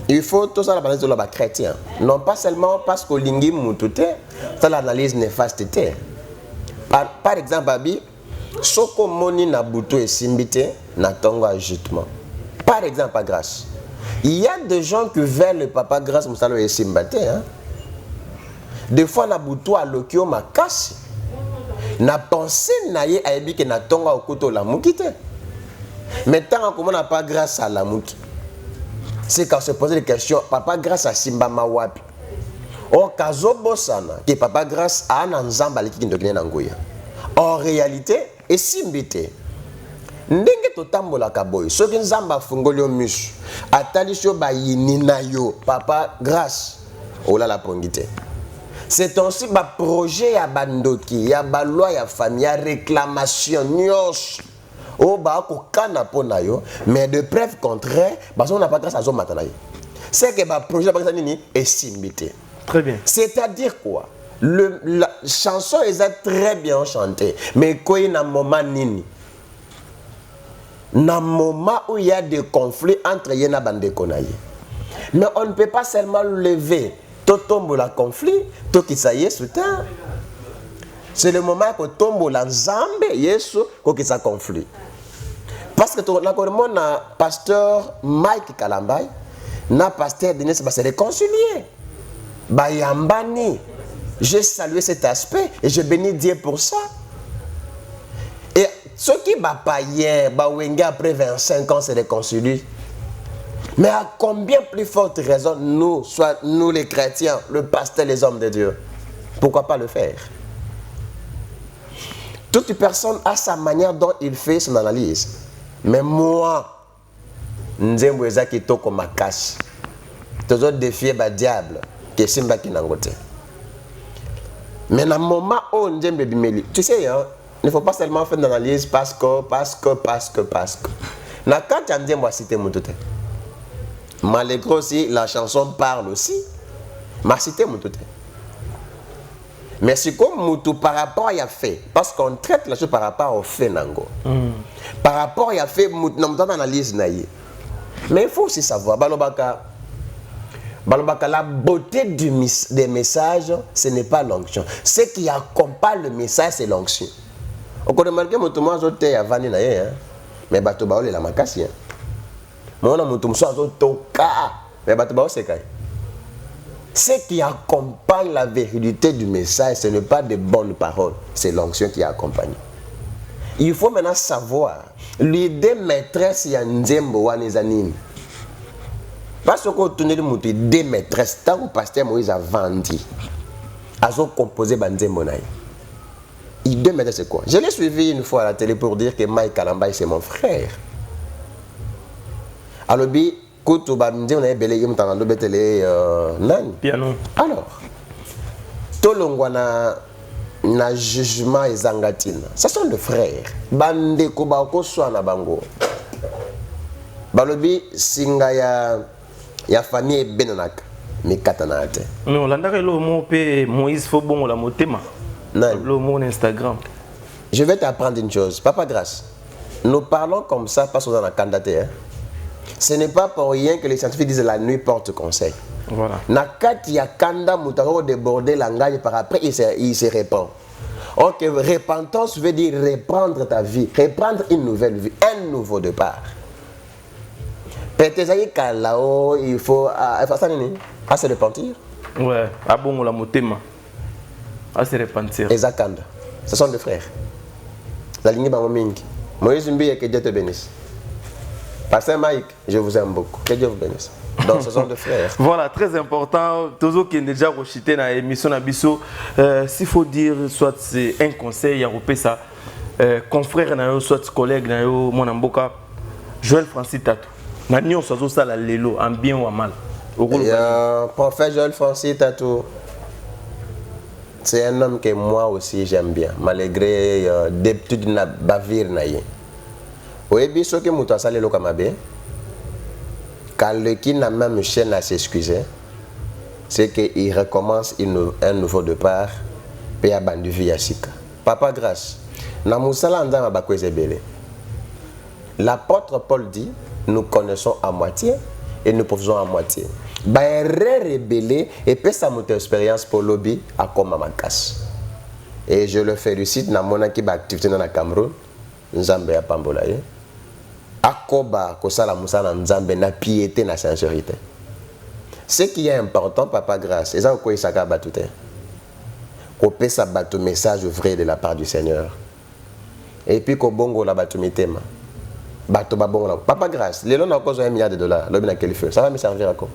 Il faut tout ça la base de la chrétien. Non pas seulement parce que lingi mutu te, ça l'analyse néfaste te. Par exemple abi soko moni na butu et simbité na tongo agitement. Par exemple Papa Grâce. Il y a des gens qui veulent le Papa Grâce Moussalo et Simbate. Hein? Des fois, na butu a lokio makasi. Na pensé na ye aibi que na tonga okuto la mukite. Mais tant qu'on n'a pas grâce à la muki. C'est quand on se pose des questions, Papa Grâce à Simba Mawapi. Or, kazo bosana, que Papa Grâce a un ensemble qui est nangoya. En réalité, et Simbite. Ndenge totambola kaboy soki nzamba fungolio misu atalisho bayini na yo Papa Grâce ola la pongite. C'est aussi ba projet ya bandoki ya ba loi ya famille ya réclamation nyos o ba ko kana pona yo mais de preuve contraire parce qu'on n'a pas grâce à zo matana. C'est que ba projet ba nini est simbité. Très bien. C'est-à-dire quoi? La chanson est très bien chantée mais quoi na moment nini? Dans le moment où il y a des conflits entre Yena Bandekonaye. Mais on ne peut pas seulement lever tout tombe la conflit, tout qui ça y est sous terre. C'est le moment où tombe la zambe, yesu, qui ça conflit. Parce que on a pasteur Mike Kalambay, na pasteur Denis va se réconcilier. Bayambani. J'ai salué cet aspect et je bénis Dieu pour ça. Et ceux qui païens, après 25 ans, se réconcilient. Mais à combien plus forte raison, nous, soit nous les chrétiens, le pasteur, les hommes de Dieu, pourquoi pas le faire? Toute personne a sa manière dont il fait son analyse. Mais moi, Nzembo Ezaki Toko Makashi, toujours défier le diable, qui est Simba Kinangote. Mais dans le moment où Nzembo Bimeli, tu sais, hein, il ne faut pas seulement faire une analyse parce que. Quand tu as dit, moi, citer mon tout. Malgré aussi, la chanson parle aussi. Ma cité mon tout. Mais c'est comme Moutou par rapport à fait. Parce qu'on traite la chose par rapport au fait. Par rapport à fait, Moutou n'a pas d'analyse. Mais il faut aussi savoir, la beauté des messages, ce n'est pas l'onction. Ce qui accompagne le message, c'est l'onction. On peut remarquer que moi je suis venu na ye mais bato ba la makasi moi na mutu mso azo toka mais bato ba c'est kai. Ce qui accompagne la vérité du message, ce n'est pas de bonnes paroles, c'est l'onction qui accompagne. Il faut maintenant savoir l'idée maîtresse ya Nzembo wa nezanini. Parce que tu n'es pas idée maîtresse tant que pasteur Moïse a vendu azo composé Nzembo na ye. Il demande c'est quoi? Je l'ai suivi une fois à la télé pour dire que Mike Kalambay c'est mon frère. Alors, quand on a dit on a belé yom tanando betele nani piano. Alors, tout le monde na jugement et zangatina. Ce sont des frères. Bande ko ba ko so na bango. Balobi singa ya famille benanaka mi katanate. Non, landaka lo mo pe Moïse fo bon la motema. Le mot Instagram. Je vais t'apprendre une chose. Papa Grâce, nous parlons comme ça parce qu'on a candidaté. Hein? Ce n'est pas pour rien que les scientifiques disent la nuit porte conseil. Voilà. Nakati ya kanda mutaro déborder langage par après il se répand. Ok, repentance veut dire reprendre ta vie, reprendre une nouvelle vie, un nouveau départ. Peut-être que là-haut, il faut se repentir. Ouais, à bon la motema. À se repentir. Et Zakanda, ce sont des frères. La lignée Bamomingi. Moïse Mbi, que Dieu te bénisse. Pasteur Mike, je vous aime beaucoup. Que Dieu vous bénisse. Donc, ce sont des frères. Voilà, très important. Tozo qui est déjà rechuté dans l'émission Nabiso. S'il faut dire, soit c'est un conseil, il y a ça. Confrère, soit collègue, mon amboka, Joël Francis Tatou. Nous sommes ça la lelo, en bien ou en mal. Prophète Joël Francis Tatou, c'est un homme que moi aussi j'aime bien, malgré des petites bavires. Oui, ce que je suis allé à quand le qui n'a même chaîne à s'excuser, c'est qu'il recommence un nouveau départ, puis à bandu via Sika. Papa grâce, na musala andama bakwezebele. L'apôtre Paul dit, nous connaissons à moitié et nous faisons à moitié. Rébellé et puis ça mon expérience pour lobby à Komamakas. Et je le félicite dans mon activité dans le Cameroun, Nzambe à Pambolaye. Akoba kosala musala Nzambe na piété na sincérité. Ce qui est important, papa grâce, c'est quoi ça ka batute. Ko pesa batu message vrai de la part du Seigneur. Et puis ko bongo la batu mitema. Batu babongo la. Papa grâce, les lois na cause $1 milliard, l'homme na quel feu. Ça va me servir à quoi?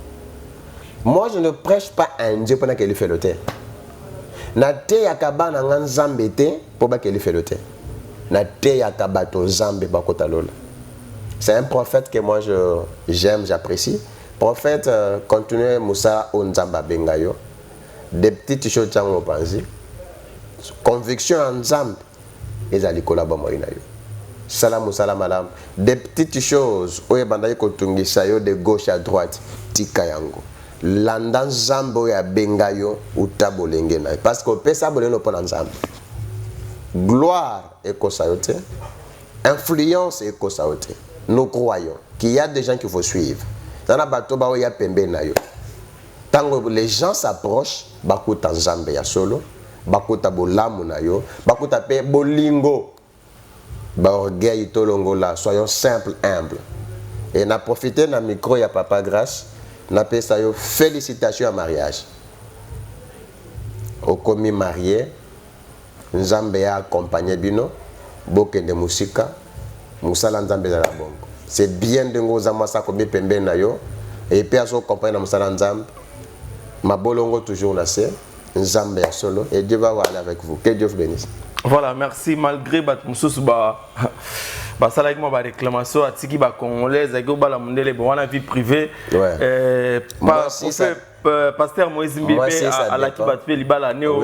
Moi je ne prêche pas un Dieu pendant qu'il fait le thé. Na te yakaba na Nzambe te pour ba qu'il fait le thé. Na te yakaba to Nzambe ba kota lola. C'est un prophète que moi j'aime, j'apprécie. Prophète, continuez Moussa Onzamba Bengayo. Des petites choses qui ont pensé. Conviction en Nzambe. Et ça collaborent avec nous. Salam salam alam. Des petites choses. Oye bandaye kotungi sayo de gauche à droite. Tika yango. Landan Zambo ya Bengayo ou tabolenge na. Parce que pesa boleno pona Nzambe. Gloire et kosayote. Influence et kosayote. Nous croyons qu'il y a des gens qu'il faut suivre. Dans la bateau, il y a pembe na yo. Tant que les gens s'approchent, bakuta Nzambe ya solo, bakuta bolamu na yo, bakuta pe bolingo. Ba orgueil tolongo là, soyons simples, humbles. Et n'a profité na micro ya papa grâce, n'a pe sa yo félicitations à mariage. Au commis marié, Nzambe a accompagné bino, bokende musika. Musala Nzambe za la bongo. C'est bien de ngoza masa komi pembe na yo et puis aso compagnie na musala Nzambe. Mabolongo toujours na se Nzambe ya solo et Dieu va aller avec vous. Que Dieu vous bénisse. Voilà, merci malgré bat mususu ba sala avec moi ba réclamation atiki ba congolaise avec ba mondele bon on a vie privée. Pasteur Moïse Mbebe à la qui bat fait libala néo.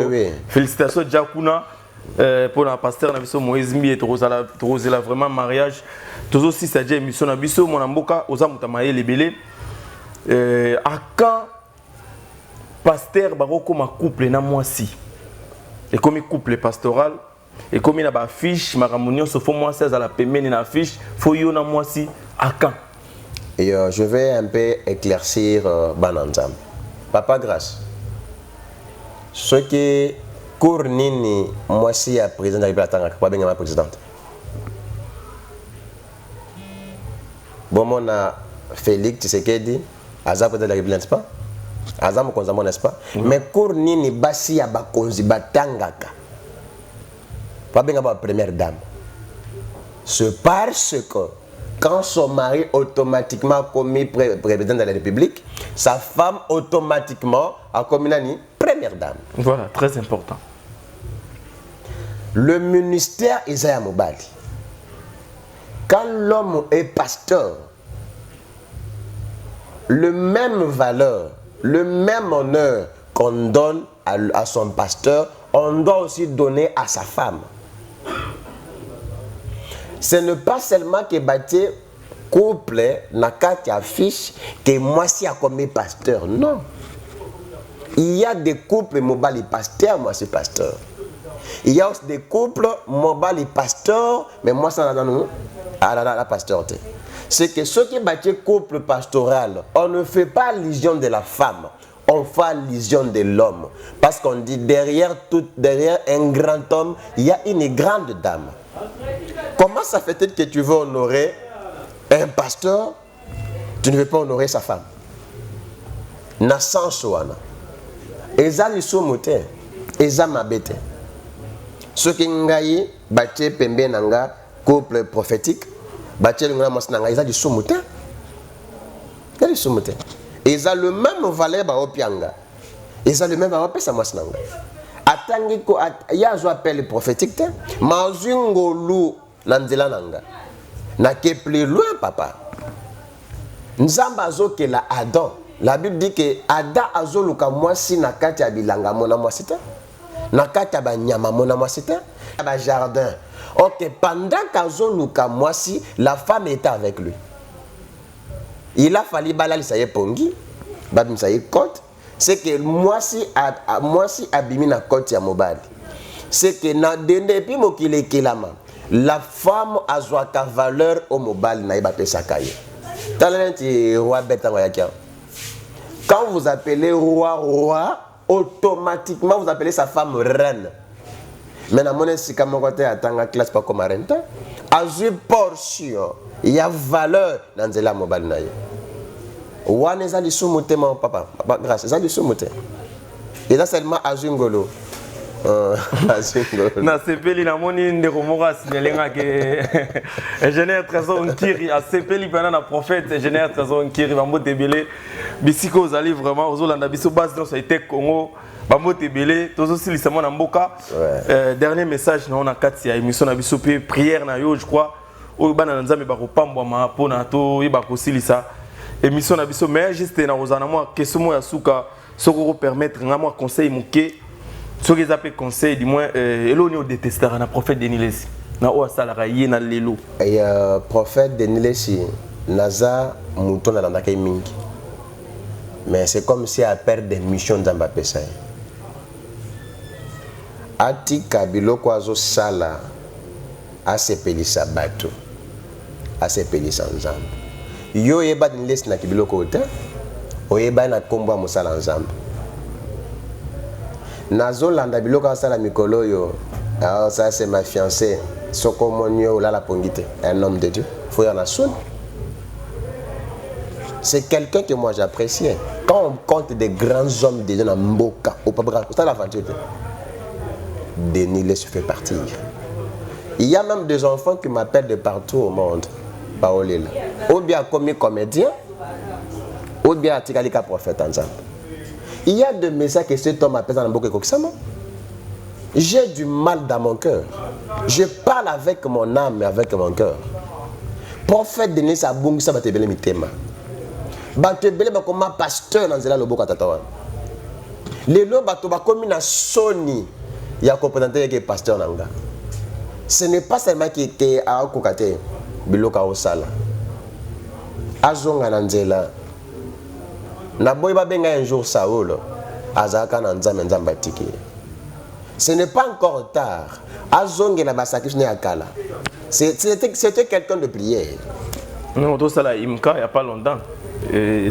Félicitations Jakuna. Pour la pasteur Nabiso Moïse Mbi et Torozela vraiment mariage. Toujours si ça dit émission Nabiso mon amboka oza mutamaye lebele. À quand pasteur baroko ma couple na moisi. Et comme couple pastoral et comme il a ba fiche maramunio se font moi 16 à la pemene na fiche faut yo na moisi à quand. Et je vais un peu éclaircir Bananzam. Papa grâce. Ce qui cour nini moi si à président de la République pas bien ma présidente. Bon mon a Félix Tshisekedi aza président de la République n'est-ce pas? Aza mokonzamo n'est-ce pas? Mais cour nini basi ya bakonzi batangaka. Pas bien ma première dame. C'est parce que quand son mari automatiquement commis président de la République, sa femme automatiquement a commis nani première dame. Voilà, très important. Le ministère Isaiah Mobali. Quand l'homme est pasteur, le même valeur, le même honneur qu'on donne à son pasteur, on doit aussi donner à sa femme. Ce n'est pas seulement que bâtir couple n'a qu'à affiche que moi si a comme pasteur. Non. Il y a des couples mobali pasteur, moi c'est pasteur. Il y a aussi des couples mobali pasteur, mais moi ça n'a pas la pasteur. c'est que ce qui est couple pastoral, on ne fait pas allusion de la femme, on fait allusion de l'homme. Parce qu'on dit derrière un grand homme, il y a une grande dame. Comment ça fait-il que tu veux honorer un pasteur, tu ne veux pas honorer sa femme? Na sens wana. Eza lisumu te, eza mabete. Ce qui ngai batie pembe nanga couple prophétique, batie ngana masnanga eza lisumu te. Eza lisumu te. Eza le même valeur ba opianga. Eza le même ba opesa masnanga. Atangi ko ya zo appel prophétique te, mazungolu nanzela nanga. Na ke plus loin papa. Nzamba azokela Adam. La Bible dit que Adam azoluka mwasi na kati ya bilanga mona mwasi te. Na kati ya banyama mona mwasi te. Ba jardin. OK, pendant qu'azoluka mwasi, la femme était avec lui. Il a fallu balali ça y pongi, babim ça y côte. C'est que mwasi abimi na côte ya mobali. C'est que na depuis mokile kilama, la femme a zoaka valeur au mobali na iba pesa kaye. Talenti roi betanga yakia. Quand vous appelez roi, automatiquement vous appelez sa femme reine. Mais dans mon esika mokote atanga classe pas comme reine. Azu portion, il y a valeur dans zela mobile na ye. Wane za lisumuté mon papa grâce za lisumuté. Et là seulement azungolo. Na sepeli na moni ndeko moko asinalenga ke ingénieur Trésor Nkiri a sepeli pendant na prophète ingénieur Trésor Nkiri bambo tebele bisiko ozali vraiment ozolanda biso base dans été Congo bambo tebele tozo silisa mona mboka. Dernier message na ona kati ya émission na biso pe prière na yo je crois oyo bana nzambe ba kopambwa ma pona to yeba ko silisa émission na biso mais juste na ozana moi question mo ya suka soko permettre nga moi conseil muke. Ce qu'ils appellent conseil, du moins, Eloni au détesteur, un prophète Denis Lessi. Na o asala yé na lelo. Et prophète Denis Lessi, naza mouton na ndaka mingi. Mais c'est comme si à perdre des missions dans ma pesa. Ati kabilo kwazo sala asepelisa bato. Asepelisa nzambe. Yo yeba Denis Lessi na kibilo ko ota. Oyeba na kombo musala nzambe. Nazo landa biloko asala mikolo yo. Alors ça c'est ma fiancée. Soko monyo la pongite. Un homme de Dieu. Faut y en avoir. C'est quelqu'un que moi j'appréciais. Quand on compte des grands hommes de Dieu dans Mboka, au Pabra, c'est l'aventure. Denis Lessi fait partir. Il y a même des enfants qui m'appellent de partout au monde. Paolila. Ou bien comme comédien, ou bien tikalika prophète ensemble. Il y a des messages que cet homme appelle dans le bouquet Koksama. J'ai du mal dans mon cœur. Je parle avec mon âme et avec mon cœur. Prophète Denis Abungi ça va te belé mitema. Ba te belé ba comme pasteur dans zela loboka tatawa. Les lots ba to ba comme na soni ya représenter que pasteur nanga. Ce n'est pas seulement qui était à kokate biloka osala. Azonga na nzela. Na boy ba benga un jour Saoul azaka na nzambe nzamba tiki. Ce n'est pas encore tard. Azonge na basakis ne akala. C'était quelqu'un de prière. Non, tout ça là Imka il y a pas longtemps.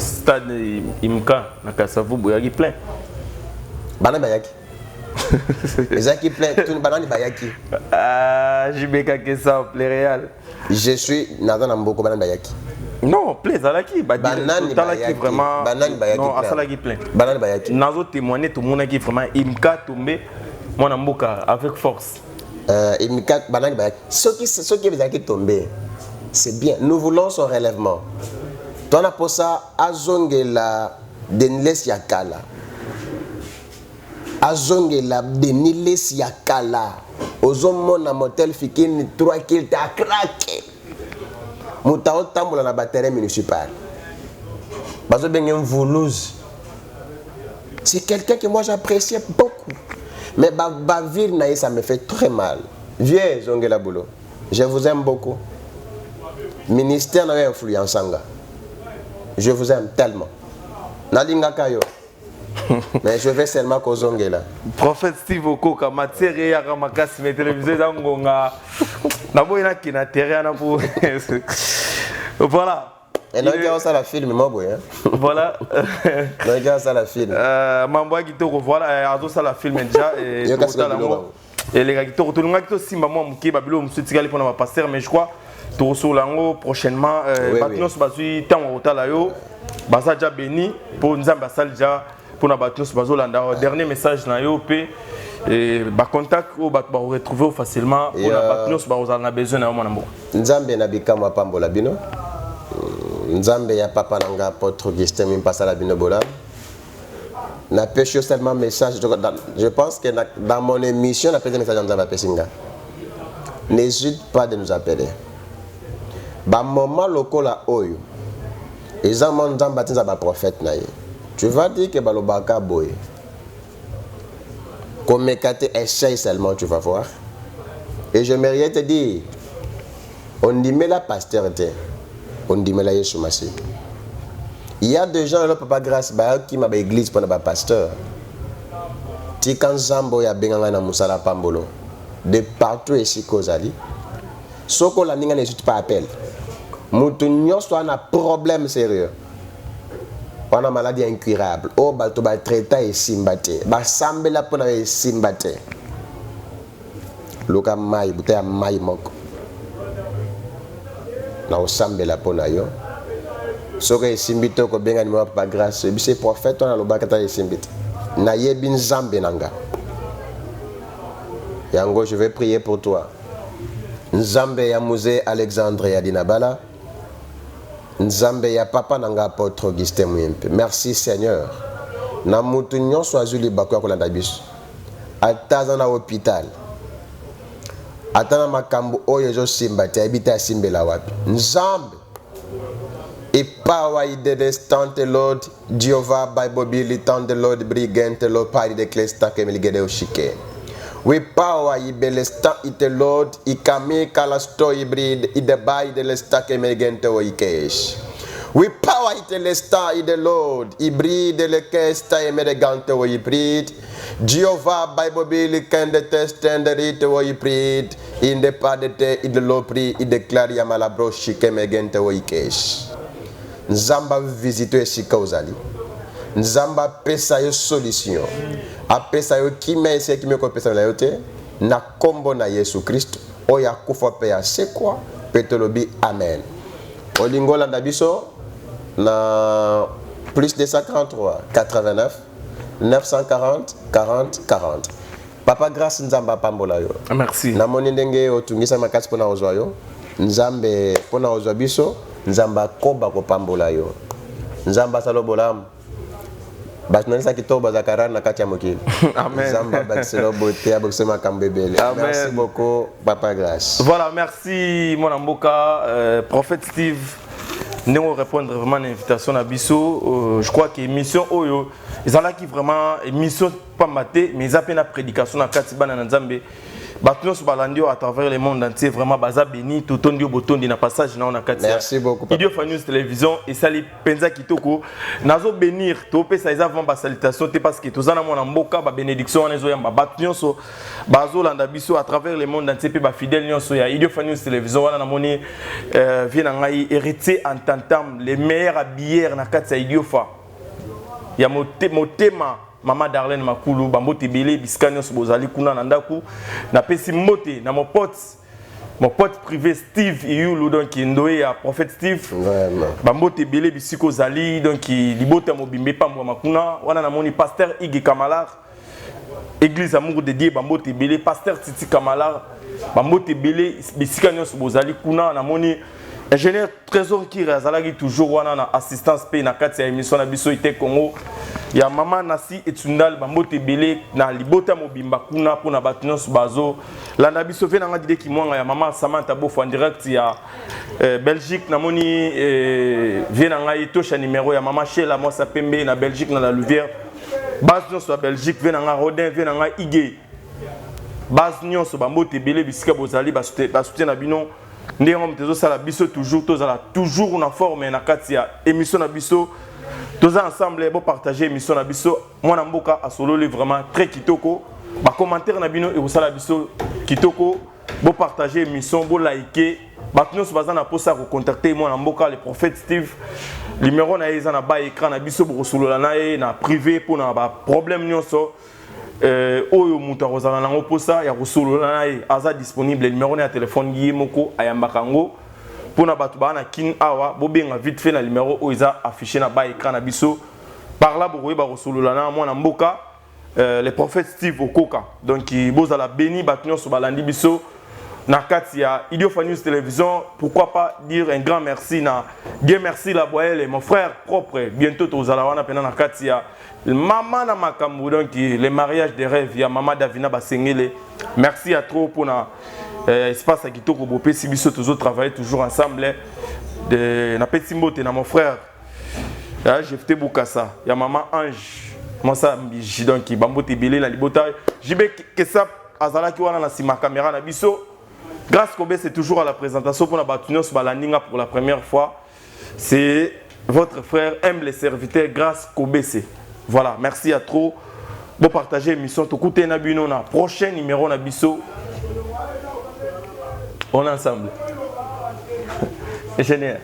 Stade Imka na Kasavu boyaki plein. Bana bayaki. Ezaki plein tout banani bayaki. Ah, Jibeka que ça le Real. Je suis na mboko bana bayaki. Non, plein Zalaki, banane bayaki vraiment. Banane bayaki. Non, Asalaki plein. Banane bayaki. Nazo témoigner tout le monde qui vraiment Imka tombé mon mboka avec force. Imka banane bayaki. Ceux qui bayaki tombé. C'est bien. Nous voulons son relèvement. Toi na posa azongela Denis Lessi yakala. Azongela Denis Lessi yakala. Ozomona motel fikini 3 kills ta craqué. Moutao tambola na batterie municipal. Bazo bengen voleuse. C'est quelqu'un que moi j'appréciais beaucoup. Mais Bavir naï ça me fait très mal. Vieux Zongela Boulot. Je vous aime beaucoup. Ministère n'a influence anga. Je vous aime tellement. Nalinga kayo. Mais je vais seulement Kozongela. Prophète Steve Okoka matière ya ramakasi mais télévisé zangonga. Na boyina kina terrain na pour. Voilà. Et non, il y a ça la film, moi, oui. Voilà. Non, il y a ça la film. Mamboa qui te revoilà, Azo ça la film déjà. Et les gars qui te retournent, qui te simba moi, Mouké, Babilo, Moussou Tigali pour ma passer, mais je crois, tu reçois l'ango prochainement. Maintenant, c'est basé tant au Talayo, Basa déjà béni pour nous ambassadeurs déjà pour na Batnos Bazolanda. Dernier message na yo pe et ba contact au ba retrouver facilement pour na Batnos Bazolanda besoin na mo na mbo. Nzambe na bikama pambola bino. Nzambe ya papa nanga apôtre Augustin Mimpasala bino bola. Na pêche seulement message je pense que dans mon émission na pêche message Nzambe pesinga. N'hésite pas de nous appeler. Ba moment lokola oyo. Ezama Nzambe tinza ba prophète na ye. Tu vas dire que balobaka boy. Comme Mekate essaye seulement, tu vas voir. Et j'aimerais te dire, on dit mais la pastorité, on dit mais la Yeshua Massi. Il y a des gens là papa grâce qui m'a église pour na pasteur. Ti kan zambo ya benganga na musala pambolo. De partout ici kozali. Soko la ninga n'hésite pas appel. Mutu nyonso ana problème sérieux. On a maladie incurable. Oh, balto ba traita et simbate. Ba sambe la pona e simbate. Loka mai, bute a mai moko. Na o sambe la pona yo. Soka e simbito ko benga ni mo pa grâce. Bise prophète on a lo bakata e simbite. Na yebin zambe nanga. Yango, je vais prier pour toi. Nzambe ya musée Alexandre ya Dinabala. Nzambe ya papa nanga apôtre Augustin Muyempe. Merci Seigneur. Na mutu nyonso azuli bakwa kolanda biso. Ataza na hôpital. Atana makambo oyo ezo simba te habita simbela wapi. Nzambe. Ipawa idedestante Lord Jehovah Bible bilitante Lord brigante Lord pari de klesta kemeligede oshike. We power ibelesta ite Lord ikame kalasto hybrid idebai de lesta kemeligente oikesh. We power ite lesta ide Lord hybride le kesta emelegante o hybrid. Jehovah Bible bilikende testende rite o hybrid inde padete ide lopri ide claria malabroshi kemegente oikesh. Nzamba visite esika ozali. Nzamba pesa yo solution. Apesa yo kime ese kime ko pesa na yote na kombo na Yesu Christ oya kufa pe ya sekwa petolobi amen. Olingola na biso na plus 243 89 940 40 40. Papa grâce Nzamba pambola yo. Merci. Na moni ndenge otungisa makasi pona ozwa yo. Nzambe pona ozwa biso Nzamba koba ko pambola yo. Nzamba salobolam. Merci beaucoup, Papa Grâce. Voilà, merci mon amboka, prophète Steve. Nous répondre vraiment à l'invitation à Bisso. Je crois que l'émission Oyo, ils ont qui vraiment émission pas maté, mais ils ont la prédication à Katiba na Nzambe. Batnos Balandio à travers le monde entier, vraiment baza béni, tout on dit au bouton d'un passage na on a Katia. Merci beaucoup. Idio Fanus Télévision et Sali Penza Kitoko. Nazo bénir, topé ça ils avant ba salutation, parce que tous en a mon amboka, ba bénédiction, on est zoyamba batnyonso, bazo landa biso à travers le monde entier, ba fidèle nyonso ya Idio Fanus Télévision, on a moni vient ngai héritier en tantam, les meilleurs habillés na Katia Idio Fa. Ya motema. Maman Darlene Makulu, Bambote Bele, Biscanios Bozali Kuna Nandaku, na pesi mote, na mon pote privé Steve Iyulu, donc Ndoé à prophète Steve. Bambote Bele, Bisiko Zali, donc Libota Mobimbe Pambo Makuna, wana na moni pasteur Iggy Kamalar, église amour de Dieu, Bambote Bele, pasteur Titi Kamalar, Bambote Bele, Biscanios Bozali Kuna, na moni ingénieur trésor qui razalagi toujours wana na assistance pe na kati ya émission na biso ite Congo ya mama nasi etundal bambote belé na libota mobimba kuna pona batnos bazo la na biso ve na ngadi ki mwanga ya mama Samantha Bofo en direct ya Belgique na moni vie na ngai tosha numéro ya mama Sheila Mosa Pembe na Belgique na la Louvière base nyonso Belgique ve na nga Rodin ve na nga Igé base nyonso bambote belé bisika bozali basute na bino. Nous sommes toujours en forme na kati ya émission na biso tous ensemble pour partager émission na biso moi na mboka a solo vraiment très kitoko ba commentaire na bino et vous sala biso kitoko pour partager émission pour liker Batnos bazana posa ko contacter moi na mboka le prophète Steve. Numéro na eza na ba écran na biso bo solola na ye na privé pour na ba problème nyonso. Oyo muta rozana nango posa ya ko solola na ye aza disponible numéro na téléphone gi moko ayambaka ngo pour na batu ba na kin awa bo benga vite fait na numéro oyo eza affiché na ba écran na biso. Par là bo ba ko solola na moi na mboka le prophète Steve Okoka. Donc boza la béni batnyo so balandi biso. Nakatia, Idiofa News Télévision, pourquoi pas dire un grand merci na Dieu merci la boyelle mon frère propre bientôt aux alawana pena Nakatia maman na makambu donc les mariages des rêves ya maman Davina Basengele merci à trop pour na espace à Kitoko Bopé si biso toujours travailler toujours ensemble de na petit mbote na mon frère Jefté Boukassa ya maman Ange moi ça donc bambote belé la libota jibe que ça azala ki wana na sima caméra na biso. Grâce Kobe, c'est toujours à la présentation pour la Batunos Balandinga pour la première fois. C'est votre frère aime les serviteurs grâce Kobe. Voilà, merci à trop. Bon partager l'émission. Tokouté Nabino na prochain numéro Nabiso. On est ensemble. Génial.